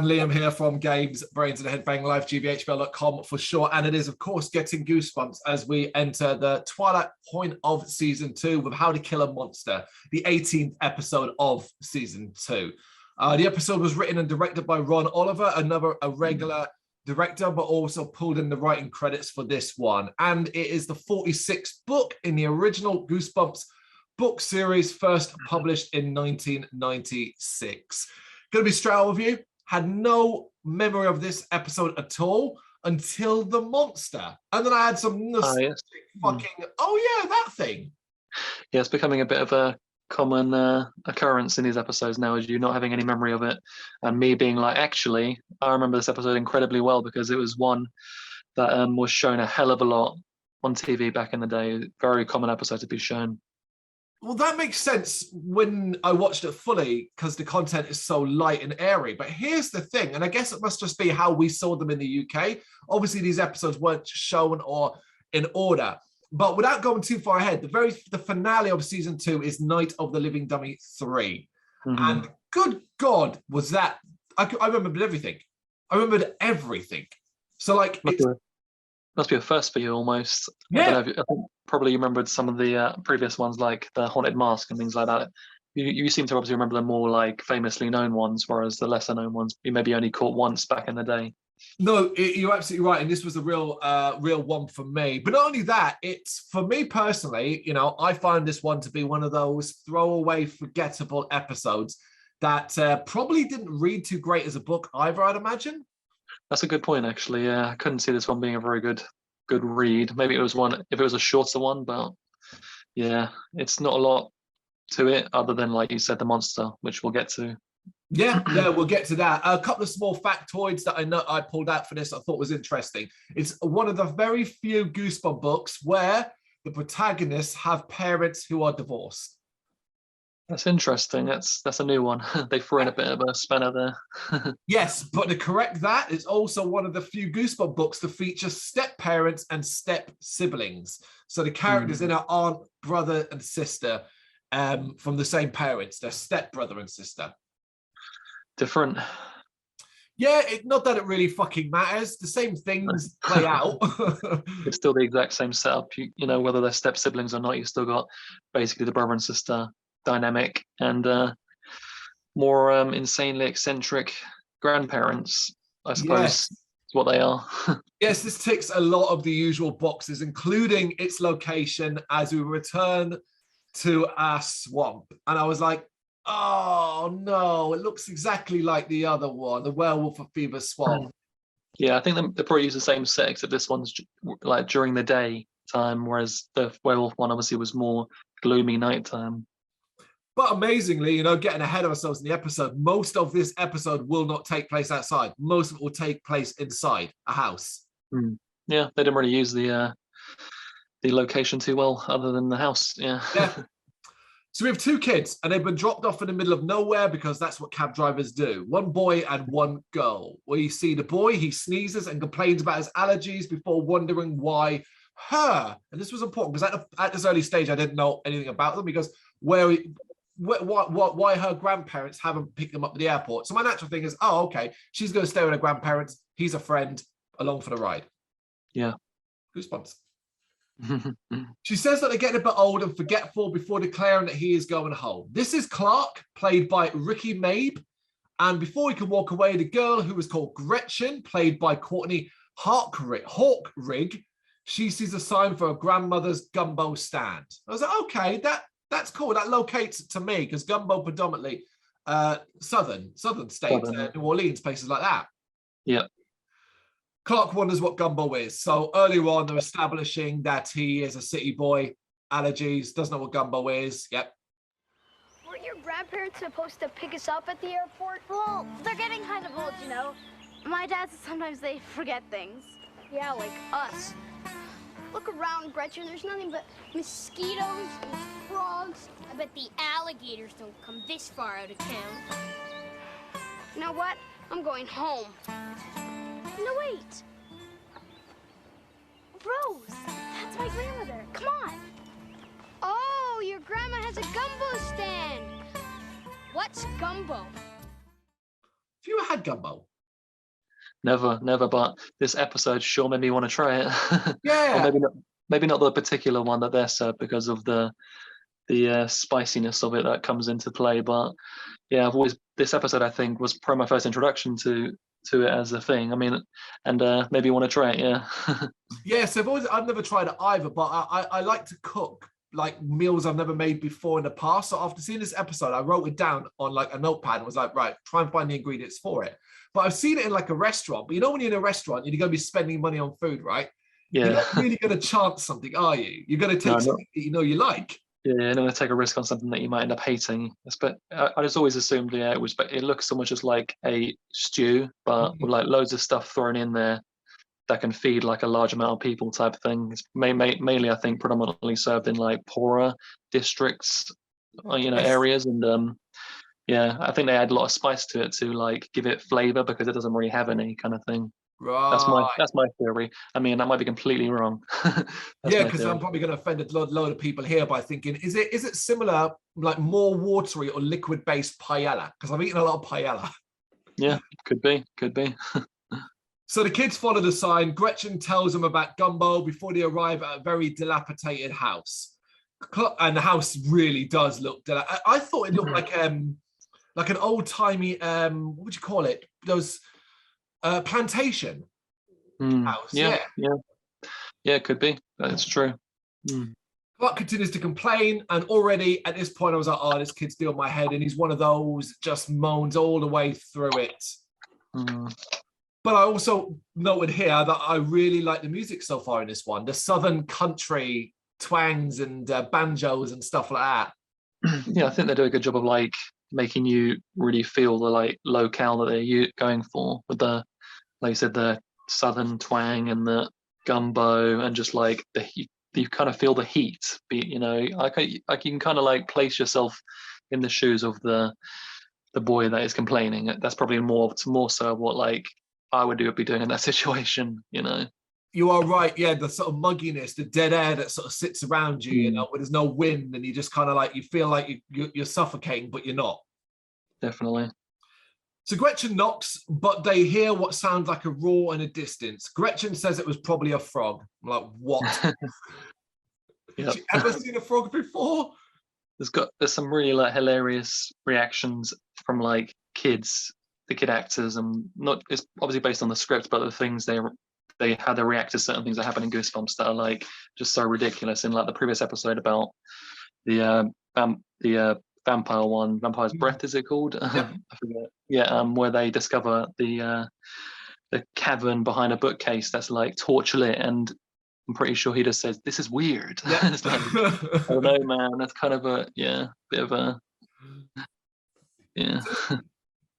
And Liam here from Brrraaains A Head-Banging Life, gbhblofficial for short. And it is, of course, getting goosebumps as we enter the twilight point of season 2 with How to Kill a Monster, the 18th episode of season 2. The episode was written and directed by Ron Oliver, a regular director, but also pulled in the writing credits for this one. And it is the 46th book in the original Goosebumps book series, first published in 1996. Gonna be straight out with you. Had no memory of this episode at all until the monster. And then I had some nostalgic oh yeah, that thing. Yeah, it's becoming a bit of a common occurrence in these episodes now, is you not having any memory of it. And me being like, actually, I remember this episode incredibly well because it was one that was shown a hell of a lot on TV back in the day. Very common episode to be shown. Well, that makes sense when I watched it fully because the content is so light and airy. But here's the thing, and I guess it must just be how we saw them in the UK. Obviously, these episodes weren't shown or in order. But without going too far ahead, the finale of season 2 is Night of the Living Dummy 3. And good God, was that... I remembered everything. I remembered everything. So, like... Must be a first for you, almost. Yeah. I think probably you remembered some of the previous ones, like the Haunted Mask and things like that. You seem to obviously remember the more like famously known ones, whereas the lesser known ones you maybe only caught once back in the day. No, you're absolutely right, and this was a real one for me. But not only that, it's for me personally. You know, I find this one to be one of those throwaway, forgettable episodes that probably didn't read too great as a book either, I'd imagine. That's a good point, actually. Yeah, I couldn't see this one being a very good read. Maybe it was one if it was a shorter one, but yeah, it's not a lot to it other than, like you said, the monster, which we'll get to. Yeah, we'll get to that. A couple of small factoids that I know I pulled out for this I thought was interesting. It's one of the very few Goosebumps books where the protagonists have parents who are divorced. That's interesting. That's a new one. They threw in a bit of a spanner there. Yes, but to correct that, it's also one of the few Goosebumps books to feature step-parents and step-siblings. So the characters in are aunt, brother, and sister from the same parents. They're step-brother and sister. Different. Yeah, not that it really fucking matters. The same things play out. It's still the exact same setup. You know, whether they're step-siblings or not, you've still got basically the brother and sister dynamic and more insanely eccentric grandparents, I suppose. Yes. Is what they are. Yes, this ticks a lot of the usual boxes, including its location as we return to our swamp. And I was like, oh no, it looks exactly like the other one, the Werewolf of Fever Swamp. Yeah, I think they probably use the same set, except this one's like during the day time, whereas the werewolf one obviously was more gloomy nighttime. But amazingly, you know, getting ahead of ourselves in the episode, most of this episode will not take place outside. Most of it will take place inside a house. Yeah, they didn't really use the location too well, other than the house. Yeah. So we have 2 kids, and they've been dropped off in the middle of nowhere because that's what cab drivers do. 1 boy and 1 girl. We see the boy, he sneezes and complains about his allergies before wondering why her, and this was important because at this early stage I didn't know anything about them, because why her grandparents haven't picked them up at the airport. So my natural thing is, oh, okay, she's going to stay with her grandparents. He's a friend, along for the ride. Yeah. Goosebumps. She says that they're getting a bit old and forgetful before declaring that he is going home. This is Clark, played by Ricky Mabe. And before he can walk away, the girl, who was called Gretchen, played by Courtney Hawkrig, she sees a sign for her grandmother's gumbo stand. I was like, okay, that's cool. That locates to me because gumbo predominantly southern states, New Orleans, places like that. Yeah. Clark wonders what gumbo is. So earlier on, they're establishing that he is a city boy, allergies, doesn't know what gumbo is. Yep. Weren't your grandparents supposed to pick us up at the airport? Well, they're getting kind of old, you know. My dad says sometimes they forget things. Yeah, like us. Look around, Gretchen. There's nothing but mosquitoes and frogs. I bet the alligators don't come this far out of town. You know what? I'm going home. No, wait. Rose, that's my grandmother. Come on. Oh, your grandma has a gumbo stand. What's gumbo? Have you ever had gumbo? Never, never. But this episode sure made me want to try it. Yeah. Or maybe not the particular one that they're served because of the spiciness of it that comes into play. But yeah, this episode I think was probably my first introduction to it as a thing. I mean, and maybe you want to try it. Yeah. Yes, I've never tried it either, but I like to cook like meals I've never made before in the past. So after seeing this episode, I wrote it down on like a notepad and was like, right, try and find the ingredients for it. But I've seen it in like a restaurant. But you know, when you're in a restaurant, you're going to be spending money on food, right? Yeah. You're not really going to chance something, are you? You're going to take something that you know you like. Yeah, and I'm going to take a risk on something that you might end up hating. But I just always assumed, yeah, it looks so much just like a stew, but with like loads of stuff thrown in there that can feed like a large amount of people type thing. It's mainly, I think, predominantly served in like poorer districts, areas, and yeah, I think they add a lot of spice to it to like give it flavor because it doesn't really have any kind of thing. Right. That's my theory. I mean, that might be completely wrong. Yeah, because I'm probably going to offend a load of people here by thinking, is it similar, like more watery or liquid based paella? Because I've eaten a lot of paella. Yeah, could be. So the kids follow the sign. Gretchen tells them about Gumbo before they arrive at a very dilapidated house. And the house really does look I thought it looked like an old-timey, what would you call it? Those plantation house. Yeah, it could be. That's true. Clark continues to complain, and already at this point I was like, oh, this kid's still in my head, and he's one of those just moans all the way through it. But I also noted here that I really like the music so far in this one. The southern country twangs and banjos and stuff like that. Yeah, I think they do a good job of like making you really feel the like locale that they're going for with the, like you said, the southern twang and the gumbo and just like the heat. You kind of feel the heat. Like you can kind of like place yourself in the shoes of the boy that is complaining. That's probably more so what like I would be doing in that situation, You are right. Yeah, the sort of mugginess, the dead air that sort of sits around you, where there's no wind and you just kind of like, you feel like you're suffocating, but you're not. Definitely. So Gretchen knocks, but they hear what sounds like a roar in the distance. Gretchen says it was probably a frog. I'm like, what? Yep. Have you ever seen a frog before? There's some really like hilarious reactions from like the kid actors, and it's obviously based on the script, but the things they how they react to certain things that happen in Goosebumps that are like just so ridiculous. In like the previous episode about the vampire one, Vampire's Breath, is it called? Yep. I forget. Yeah, where they discover the cavern behind a bookcase that's like torch lit, and I'm pretty sure he just says, "This is weird." Yep. It's like, I don't know, man. That's kind of bit of a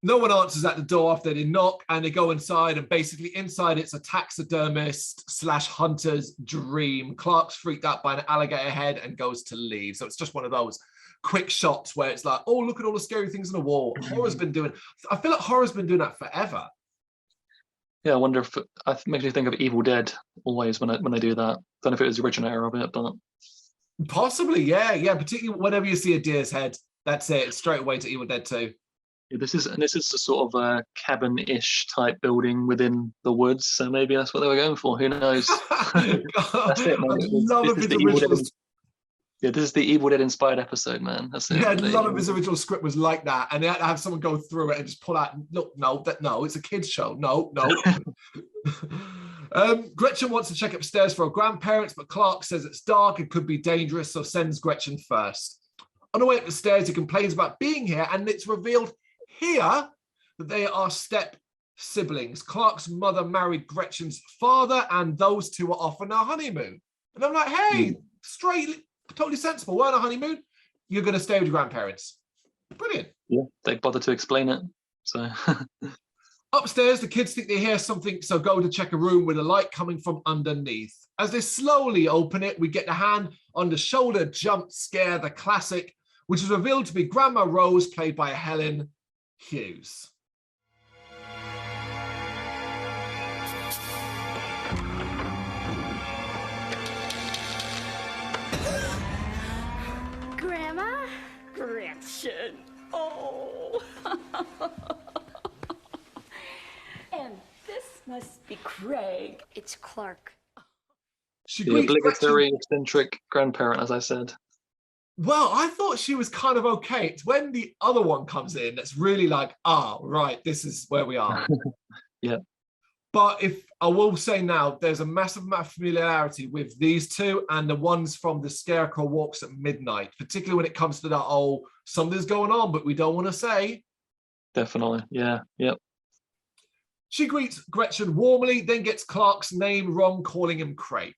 No one answers at the door after they knock, and they go inside, and basically inside it's a taxidermist / hunter's dream. Clark's freaked out by an alligator head and goes to leave. So it's just one of those quick shots where it's like, oh, look at all the scary things on the wall. I feel like horror's been doing that forever. Yeah, I wonder if it makes me think of Evil Dead always when they do that. Don't know if it was the originator of it, but possibly, yeah. Particularly whenever you see a deer's head, that's it. It's straight away to Evil Dead 2. Yeah, this is a sort of a cabin-ish type building within the woods, so maybe that's what they were going for. Who knows? That's it, man. Yeah, this is the Evil Dead inspired episode, man. That's it. Yeah, none of his original script was like that, and they had to have someone go through it and just pull out. Look, no, it's a kids show. No. Gretchen wants to check upstairs for her grandparents, but Clark says it's dark and could be dangerous, so sends Gretchen first. On the way up the stairs, he complains about being here, and it's revealed here that they are step siblings. Clark's mother married Gretchen's father, and those two are off on their honeymoon. And I'm like, hey, totally sensible. We're on a honeymoon. You're going to stay with your grandparents. Brilliant. Yeah, they bother to explain it. So upstairs, the kids think they hear something, so go to check a room with a light coming from underneath. As they slowly open it, we get the hand on the shoulder jump scare, the classic, which is revealed to be Grandma Rose, played by Helen Hughes. Grandma? Gretchen. Oh. And this think it's Clark. She The greets obligatory Gretchen. eccentric grandparent, as I said. Well, I thought she was kind of okay. It's when the other one comes in that's really like, right, this is where we are. Yeah. But if I will say now, there's a massive amount of familiarity with these two and the ones from The Scarecrow Walks at Midnight, particularly when it comes to that, something's going on, but we don't want to say. Definitely. Yeah. Yep. She greets Gretchen warmly, then gets Clark's name wrong, calling him Craig.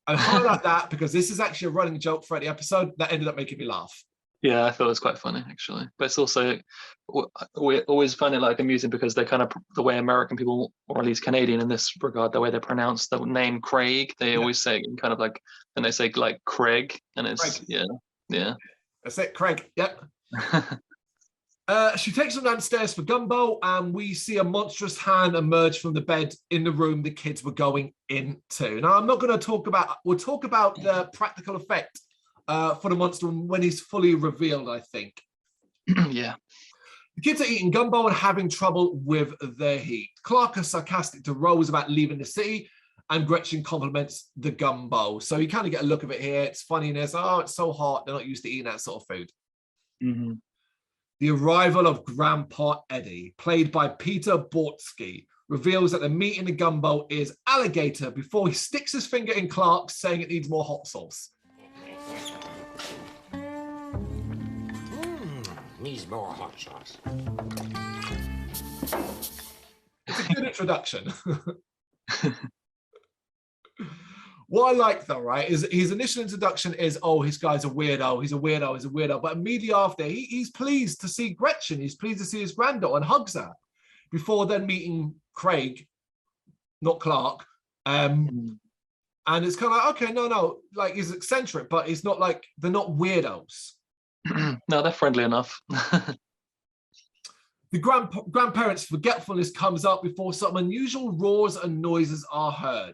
I highlight that because this is actually a running joke throughout the episode that ended up making me laugh. Yeah, I thought it was quite funny, actually. But it's also, we always find it like amusing because they kind of, the way American people, or at least Canadian in this regard, the way they pronounce the name Craig, they always say it in kind of like, and they say like Craig, and it's, Craig. yeah. That's it, Craig. Yep. She takes them downstairs for gumbo, and we see a monstrous hand emerge from the bed in the room the kids were going into. Now, I'm not going to talk about, we'll talk about the practical effect for the monster when he's fully revealed, I think. Yeah. The kids are eating gumbo and having trouble with their heat. Clark is sarcastic to Rose about leaving the city, and Gretchen compliments the gumbo. So you kind of get a look of it here. It's funniness. It's so hot. They're not used to eating that sort of food. Mm-hmm. The arrival of Grandpa Eddie, played by Peter Bortsky, reveals that the meat in the gumbo is alligator before he sticks his finger in Clark's, saying it needs more hot sauce. Needs more hot sauce. It's a good introduction. What I like, though, right, is his initial introduction is, his guy's a weirdo, he's a weirdo. But immediately after, he's pleased to see Gretchen. He's pleased to see his granddaughter and hugs her before then meeting Craig, not Clark. And it's kind of like, okay, no, like he's eccentric, but it's not like, they're not weirdos. No, they're friendly enough. The grandparents' forgetfulness comes up before some unusual roars and noises are heard.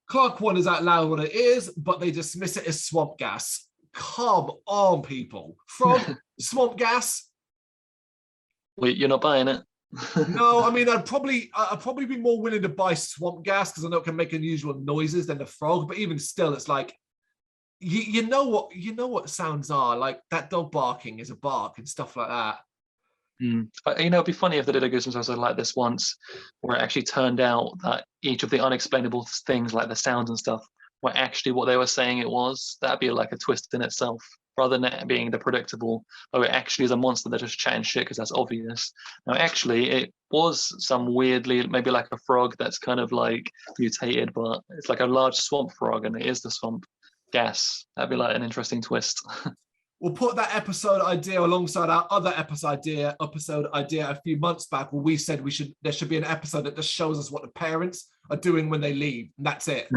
Clark wonders out loud what it is, but they dismiss it as swamp gas. Come on, people. Frog, swamp gas? Wait, you're not buying it? No, I mean, I'd probably be more willing to buy swamp gas because I know it can make unusual noises than the frog, but even still, it's like, you know what sounds are, like that dog barking is a bark and stuff like that. It'd be funny if they did a Goosebumps episode like this once, where it actually turned out that each of the unexplainable things, like the sounds and stuff, were actually what they were saying it was. That'd be like a twist in itself, rather than it being the predictable, oh, it actually is a monster that just chatting shit because that's obvious. Now, actually, it was some weirdly, maybe like a frog that's kind of like mutated, but it's like a large swamp frog, and it is the swamp gas. That'd be like an interesting twist. We'll put that episode idea alongside our other episode idea a few months back, where we said there should be an episode that just shows us what the parents are doing when they leave, and that's it.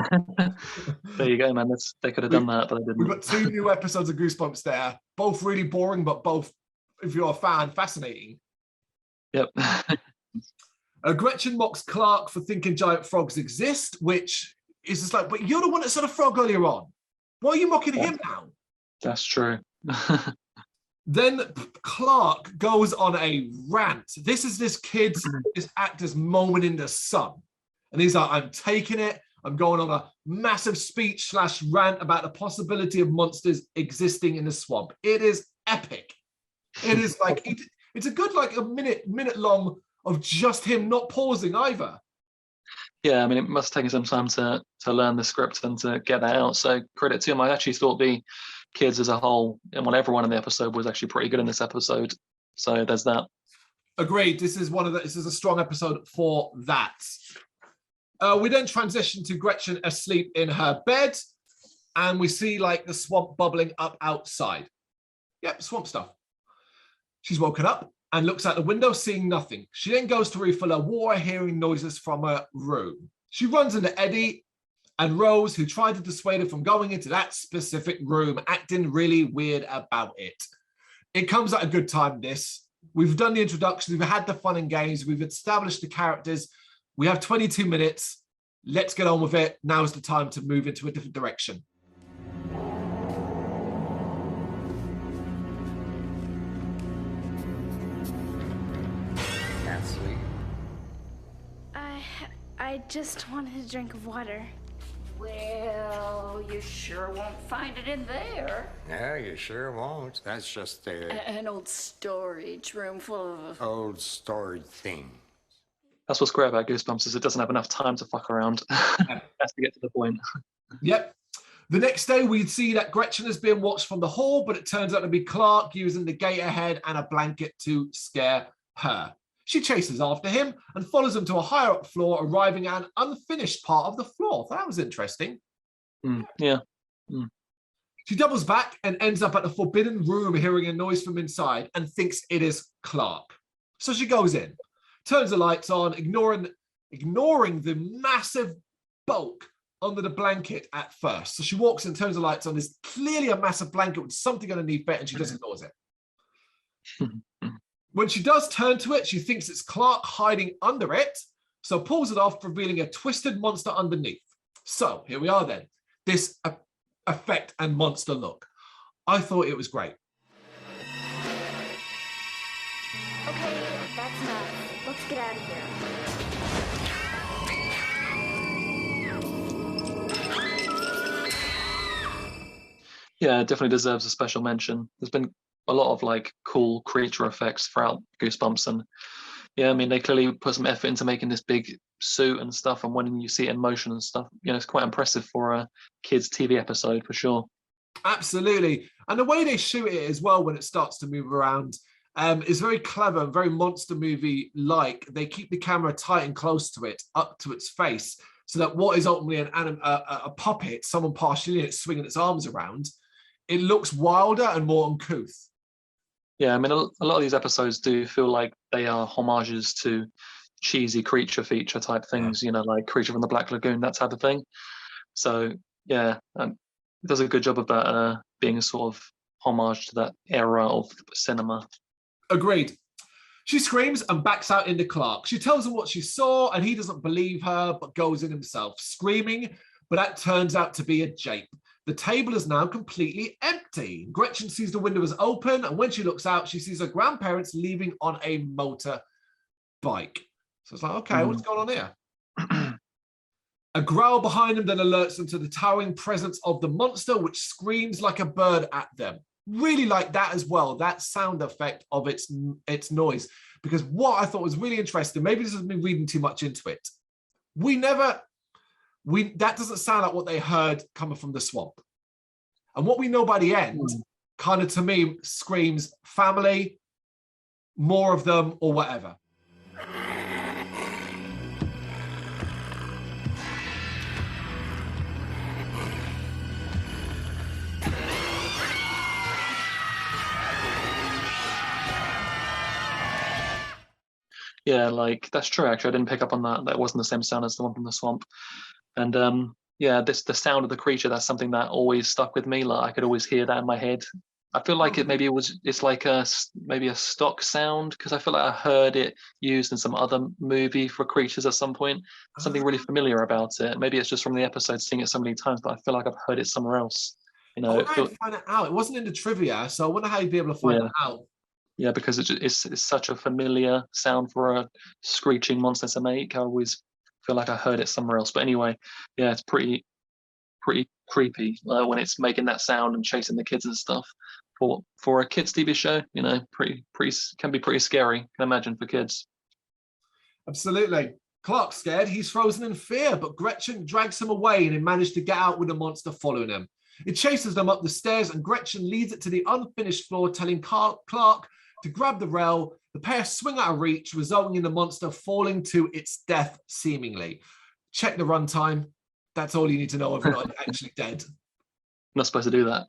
There you go, man. They could have done that, but they didn't. We've got 2 new episodes of Goosebumps there, both really boring, but both, if you're a fan, fascinating. Yep. Gretchen mocks Clark for thinking giant frogs exist, which is just like, but you're the one that saw the frog earlier on. Why are you mocking him now? That's true. Then Clark goes on a rant. This is this actor's moment in the sun. And he's like, I'm taking it. I'm going on a massive speech / rant about the possibility of monsters existing in the swamp. It is epic. It is like, it's a good, like a minute long of just him not pausing either. Yeah, I mean, it must have taken some time to learn the script and to get that out. So credit to him. I actually thought the kids as a whole, and everyone in the episode was actually pretty good in this episode. So there's that. Agreed. This is a strong episode for that. We then transition to Gretchen asleep in her bed, and we see like the swamp bubbling up outside. Yep, swamp stuff. She's woken up and looks out the window, seeing nothing. She then goes to refill her water, hearing noises from her room. She runs into Eddie and Rose, who tried to dissuade her from going into that specific room, acting really weird about it. It comes at a good time, this. We've done the introduction, we've had the fun and games, we've established the characters. We have 22 minutes. Let's get on with it. Now is the time to move into a different direction. Can't sleep. I I just wanted a drink of water. Well, you sure won't find it in there. Yeah, you sure won't. That's just An old storage room full of... old stored thing. That's what's great about Goosebumps is it doesn't have enough time to fuck around. It has to get to the point. Yep. The next day, we'd see that Gretchen is being watched from the hall, but it turns out to be Clark using the gator head and a blanket to scare her. She chases after him and follows him to a higher up floor, arriving at an unfinished part of the floor. That was interesting. Yeah. She doubles back and ends up at the forbidden room, hearing a noise from inside and thinks it is Clark. So she goes in, turns the lights on, ignoring the massive bulk under the blanket at first. So she walks in, turns the lights on. There's clearly a massive blanket with something underneath it, and she just ignores it. When she does turn to it, she thinks it's Clark hiding under it, so pulls it off, revealing a twisted monster underneath. So here we are then. This effect and monster look. I thought it was great. Okay, that's enough. Let's get out of here. Yeah, it definitely deserves a special mention. There's been a lot of like cool creature effects throughout Goosebumps, and yeah, I mean they clearly put some effort into making this big suit and stuff, and when you see it in motion and stuff, you know, it's quite impressive for a kids TV episode for sure. Absolutely. And the way they shoot it as well when it starts to move around is very clever and very monster movie like. They keep the camera tight and close to it, up to its face, so that what is ultimately a puppet, someone partially in it swinging its arms around, it looks wilder and more uncouth. Yeah, I mean, a lot of these episodes do feel like they are homages to cheesy creature feature type things, you know, like Creature from the Black Lagoon, that type of thing. So, yeah, it does a good job of that being a sort of homage to that era of cinema. Agreed. She screams and backs out into Clark. She tells him what she saw, and he doesn't believe her, but goes in himself, screaming, but that turns out to be a jape. The table is now completely empty. Gretchen sees the window is open, and when she looks out, she sees her grandparents leaving on a motor bike. So it's like, okay, what's going on here? A growl behind them then alerts them to the towering presence of the monster, which screams like a bird at them. Really like that as well, that sound effect of its noise. Because what I thought was really interesting, maybe this has been reading too much into it. That doesn't sound like what they heard coming from the swamp. And what we know by the end kind of, to me, screams family, more of them, or whatever. Yeah, like that's true. Actually, I didn't pick up on that. That wasn't the same sound as the one from the swamp. And yeah, the sound of the creature, that's something that always stuck with me. Like I could always hear that in my head. I feel like it's like maybe a stock sound, because I feel like I heard it used in some other movie for creatures at some point. Something really familiar about it. Maybe it's just from the episode, seeing it so many times, but I feel like I've heard it somewhere else. You know, I would find it out. It wasn't in the trivia, so I wonder how you'd be able to find it out. Yeah, because it's such a familiar sound for a screeching monster to make. I always feel like I heard it somewhere else. But anyway, yeah, it's pretty creepy when it's making that sound and chasing the kids and stuff. For a kids TV show, you know, can be pretty scary. Can imagine for kids. Absolutely. Clark's scared. He's frozen in fear, but Gretchen drags him away, and he managed to get out with the monster following him. It chases them up the stairs, and Gretchen leads it to the unfinished floor, telling Clark to grab the rail. The pair swing out of reach, resulting in the monster falling to its death, seemingly. Check the runtime. That's all you need to know if not actually dead. Not supposed to do that.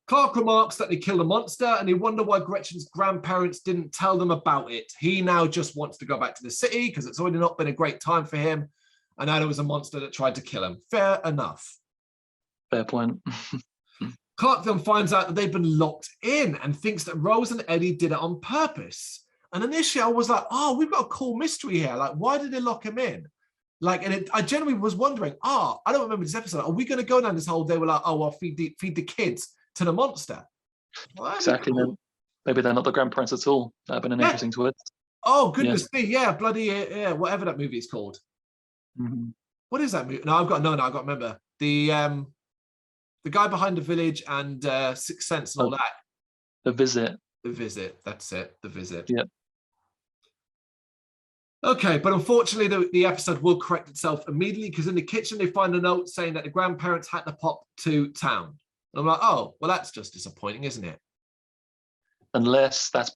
Clark remarks that they killed a monster, and they wonder why Gretchen's grandparents didn't tell them about it. He now just wants to go back to the city because it's already not been a great time for him, and now there was a monster that tried to kill him. Fair enough. Fair point. Clark then finds out that they've been locked in and thinks that Rose and Eddie did it on purpose. And initially I was like, oh, we've got a cool mystery here. Like, why did they lock him in? Like, and I genuinely was wondering, I don't remember this episode. Are we going to go down this whole day? We're like, oh, well, feed the kids to the monster. Well, exactly. cool. Maybe they're not the grandparents at all. That'd been an interesting twist. Oh, goodness me. Yeah, bloody, yeah, whatever that movie is called. Mm-hmm. What is that movie? No, I've got to remember. The guy behind The Village and Sixth Sense and all that. The Visit. The Visit. That's it. The Visit. Yep. Okay, but unfortunately, the episode will correct itself immediately because in the kitchen they find a note saying that the grandparents had to pop to town. And I'm like, oh, well, that's just disappointing, isn't it? Unless that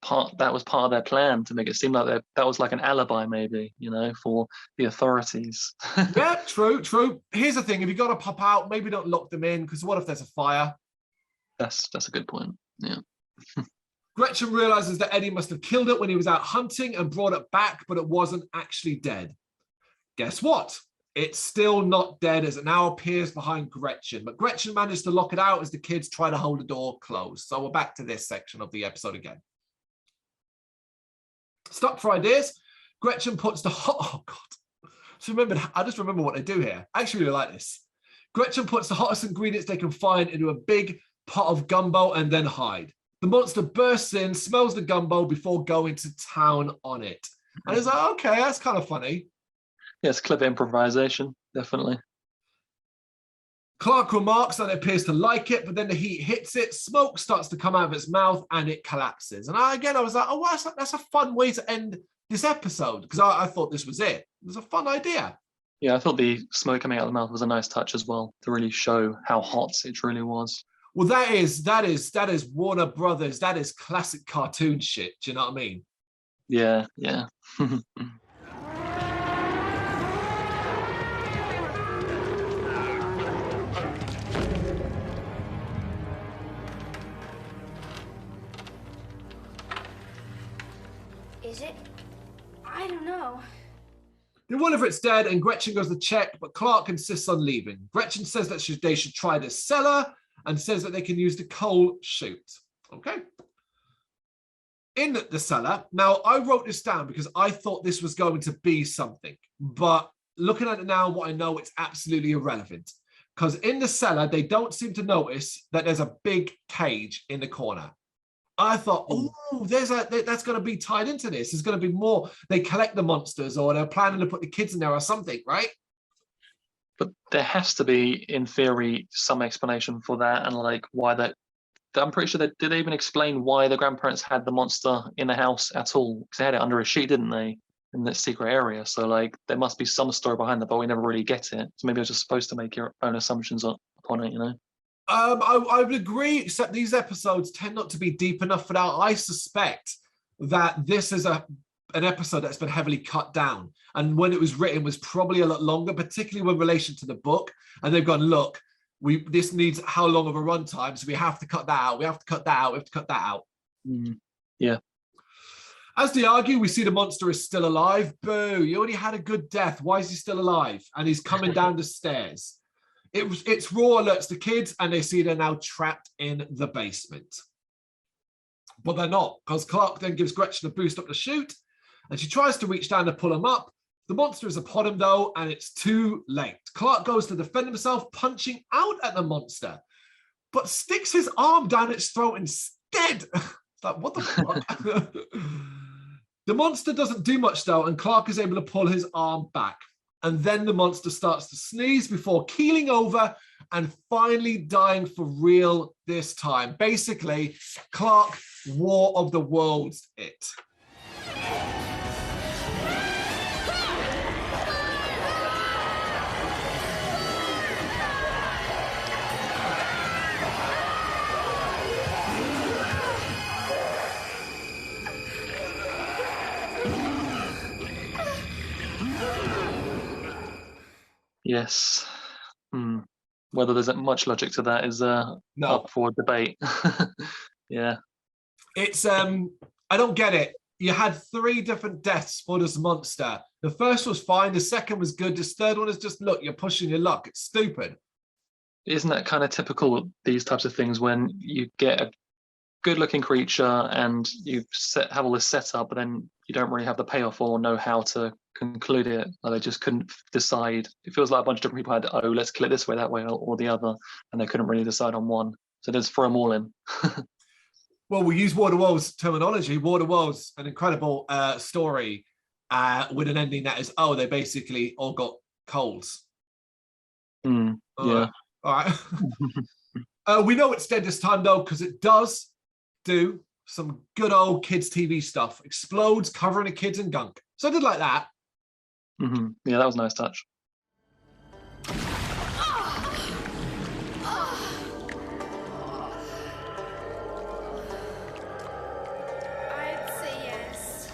was part of their plan to make it seem like that was like an alibi, maybe, you know, for the authorities. Yeah, true. Here's the thing: if you got to pop out, maybe don't lock them in because what if there's a fire? That's a good point. Yeah. Gretchen realizes that Eddie must have killed it when he was out hunting and brought it back, but it wasn't actually dead. Guess what? It's still not dead as it now appears behind Gretchen, but Gretchen managed to lock it out as the kids try to hold the door closed. So we're back to this section of the episode again. Stuck for ideas. Gretchen puts the oh God. I just remember what they do here. I actually really like this. Gretchen puts the hottest ingredients they can find into a big pot of gumbo and then hide. The monster bursts in, smells the gumbo before going to town on it. And it's like, okay, that's kind of funny. Yes, clever improvisation, definitely. Clark remarks that it appears to like it, but then the heat hits it, smoke starts to come out of its mouth, and it collapses. And I was like, oh, well, that's a fun way to end this episode, because I thought this was it. It was a fun idea. Yeah, I thought the smoke coming out of the mouth was a nice touch as well, to really show how hot it truly was. Well, that is Warner Brothers. That is classic cartoon shit. Do you know what I mean? Yeah. Is it? I don't know. They wonder if it's dead, and Gretchen goes to check, but Clark insists on leaving. Gretchen says that they should try the cellar and says that they can use the coal chute. Okay. In the cellar, now I wrote this down because I thought this was going to be something, but looking at it now, what I know, it's absolutely irrelevant. Because in the cellar, they don't seem to notice that there's a big cage in the corner. I thought, oh, that's going to be tied into this. There's going to be more. They collect the monsters, or they're planning to put the kids in there or something, right? But there has to be, in theory, some explanation for that, and like why that. I'm pretty sure did they even explain why the grandparents had the monster in the house at all? Because they had it under a sheet, didn't they, in that secret area? So like there must be some story behind that, but we never really get it. So maybe I was just supposed to make your own assumptions upon it, you know? I would agree, except these episodes tend not to be deep enough for that. I suspect that this is an episode that's been heavily cut down, and when it was written was probably a lot longer, particularly in relation to the book. And they've gone, look, this needs how long of a runtime, so we have to cut that out. We have to cut that out. We have to cut that out. Yeah. As they argue, we see the monster is still alive. Boo! You already had a good death. Why is he still alive? And he's coming down the stairs. It's raw alerts the kids, and they see they're now trapped in the basement. But they're not, because Clark then gives Gretchen a boost up the chute, and she tries to reach down to pull him up. The monster is upon him, though, and it's too late. Clark goes to defend himself, punching out at the monster, but sticks his arm down its throat instead. It's like, what the fuck? The monster doesn't do much, though, and Clark is able to pull his arm back. And then the monster starts to sneeze before keeling over and finally dying for real this time. Basically, Clark, War of the Worlds it. Yes. Whether there's much logic to that is up for debate. Yeah. It's I don't get it. You had 3 different deaths for this monster. The first was fine. The second was good. This third one is just, look, you're pushing your luck. It's stupid. Isn't that kind of typical, these types of things, when you get a good-looking creature and you have all this setup, but then you don't really have the payoff or know how to conclude it? Like they just couldn't decide. It feels like a bunch of different people had, oh, let's kill it this way, that way, or the other, and they couldn't really decide on one. So just throw them all in. Well, we use War of the Worlds terminology. War of the Worlds, an incredible story with an ending that is, they basically all got colds. Yeah. All right. We know it's dead this time, though, because it does do some good old kids' TV stuff. Explodes, covering the kids in gunk. So I did like that. Yeah, that was a nice touch. I'd say yes.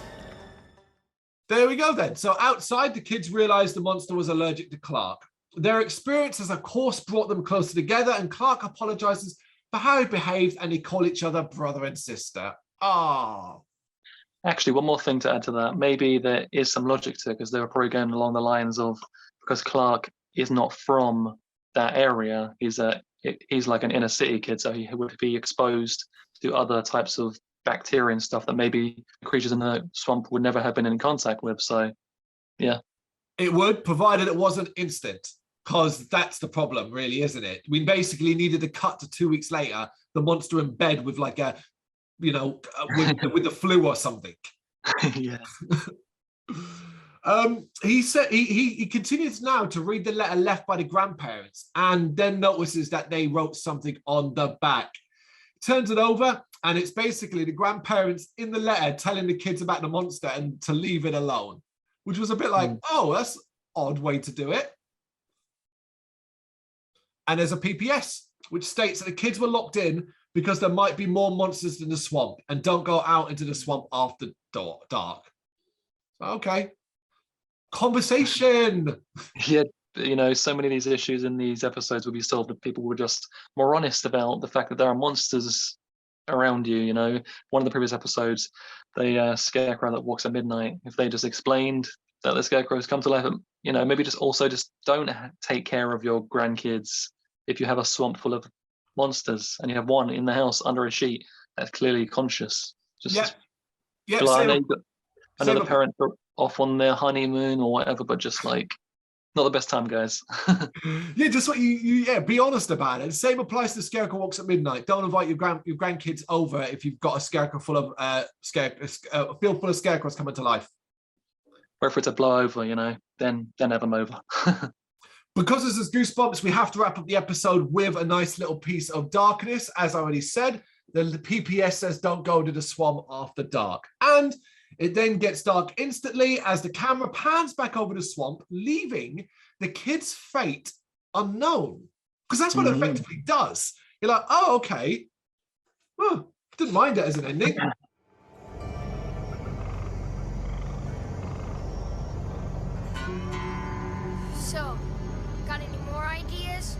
There we go, then. So outside, the kids realized the monster was allergic to Clark. Their experiences, of course, brought them closer together, and Clark apologizes for how he behaved, and they call each other brother and sister. Actually, one more thing to add to that. Maybe there is some logic to it, because they were probably going along the lines of, because Clark is not from that area, he's like an inner city kid, so he would be exposed to other types of bacteria and stuff that maybe creatures in the swamp would never have been in contact with. So, yeah. It would, provided it wasn't instant, because that's the problem, really, isn't it? We basically needed to cut to 2 weeks later, the monster in bed with like a, with the flu or something. Yeah. He said he continues now to read the letter left by the grandparents, and then notices that they wrote something on the back. Turns it over, and it's basically the grandparents in the letter telling the kids about the monster and to leave it alone, which was a bit like, that's an odd way to do it. And there's a PPS, which states that the kids were locked in because there might be more monsters in the swamp, and don't go out into the swamp after dark. Okay. Conversation. Yeah, so many of these issues in these episodes will be solved if people were just more honest about the fact that there are monsters around you. One of the previous episodes, the scarecrow that walks at midnight, if they just explained that the scarecrows come to life, maybe just don't take care of your grandkids if you have a swamp full of monsters and you have one in the house under a sheet that's clearly conscious. I know the parents are off on their honeymoon or whatever, but just like, not the best time, guys. Yeah, just what you be honest about it. Same applies to Scarecrow Walks at Midnight. Don't invite your grandkids over if you've got a scarecrow full of a field full of scarecrows coming to life. Or if it's a blowover, then have them over. Because this is Goosebumps, we have to wrap up the episode with a nice little piece of darkness. As I already said, the PPS says don't go to the swamp after dark. And it then gets dark instantly as the camera pans back over the swamp, leaving the kid's fate unknown. Because that's what it effectively does. You're like, oh, okay. Well, didn't mind it as an ending. So, got any more ideas?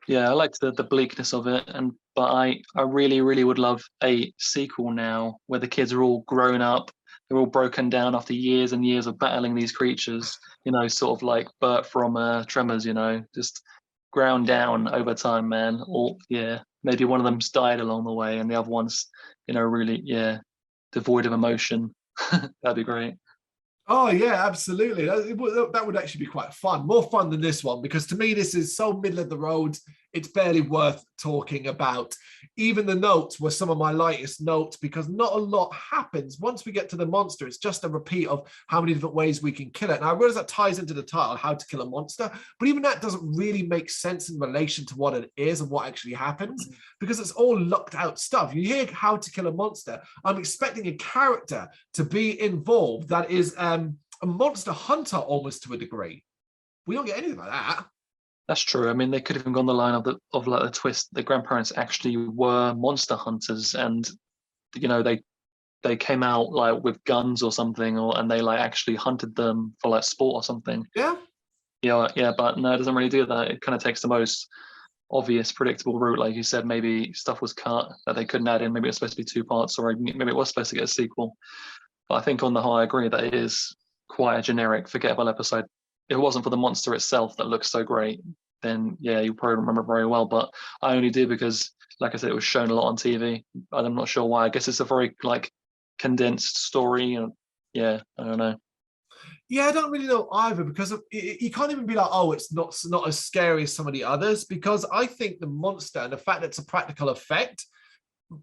Yeah, I liked the bleakness of it, but I really, really would love a sequel now where the kids are all grown up, they're all broken down after years and years of battling these creatures, sort of like Bert from Tremors, just ground down over time, man. Or maybe one of them's died along the way and the other one's, really, devoid of emotion. That'd be great. Oh, yeah, absolutely. That would actually be quite fun. More fun than this one, because to me, this is so middle of the road, it's barely worth talking about. Even the notes were some of my lightest notes, because not a lot happens. Once we get to the monster, it's just a repeat of how many different ways we can kill it. And I realize that ties into the title, How to Kill a Monster, but even that doesn't really make sense in relation to what it is and what actually happens, because it's all locked out stuff. You hear How to Kill a Monster, I'm expecting a character to be involved that is a monster hunter almost to a degree. We don't get anything like that. That's true. I mean, they could have even gone the line of the twist. The grandparents actually were monster hunters, and they came out like with guns or something, and they like actually hunted them for like sport or something. Yeah. Yeah. But no, it doesn't really do that. It kind of takes the most obvious, predictable route, like you said. Maybe stuff was cut that they couldn't add in. Maybe it was supposed to be 2 parts, or maybe it was supposed to get a sequel. But I think on the whole, I agree that it is quite a generic, forgettable episode. If it wasn't for the monster itself that looks so great, then yeah, you probably remember it very well. But I only do because, like I said, it was shown a lot on TV. I'm not sure why. I guess it's a very like condensed story. Yeah, I don't know. Yeah, I don't really know either, because you can't even be like, oh, it's not as scary as some of the others, because I think the monster and the fact that it's a practical effect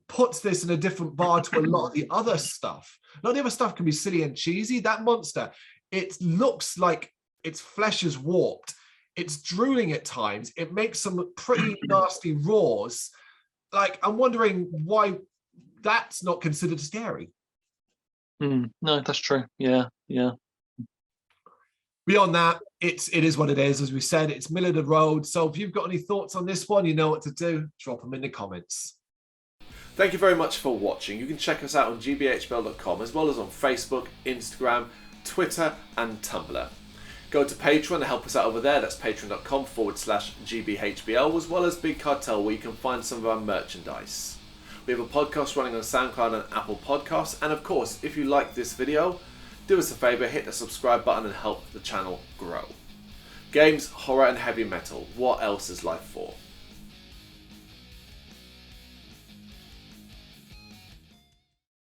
puts this in a different bar to a lot of the other stuff. A lot of the other stuff can be silly and cheesy. That monster, it looks like its flesh is warped. It's drooling at times. It makes some pretty nasty roars. Like, I'm wondering why that's not considered scary. No, that's true. Yeah. Beyond that, it is what it is. As we said, it's middle of the road. So if you've got any thoughts on this one, you know what to do. Drop them in the comments. Thank you very much for watching. You can check us out on gbhbl.com, as well as on Facebook, Instagram, Twitter and Tumblr. Go to Patreon and help us out over there. That's patreon.com/gbhbl, as well as Big Cartel, where you can find some of our merchandise. We have a podcast running on SoundCloud and Apple Podcasts. And of course, if you like this video, do us a favour, hit the subscribe button and help the channel grow. Games, horror and heavy metal. What else is life for?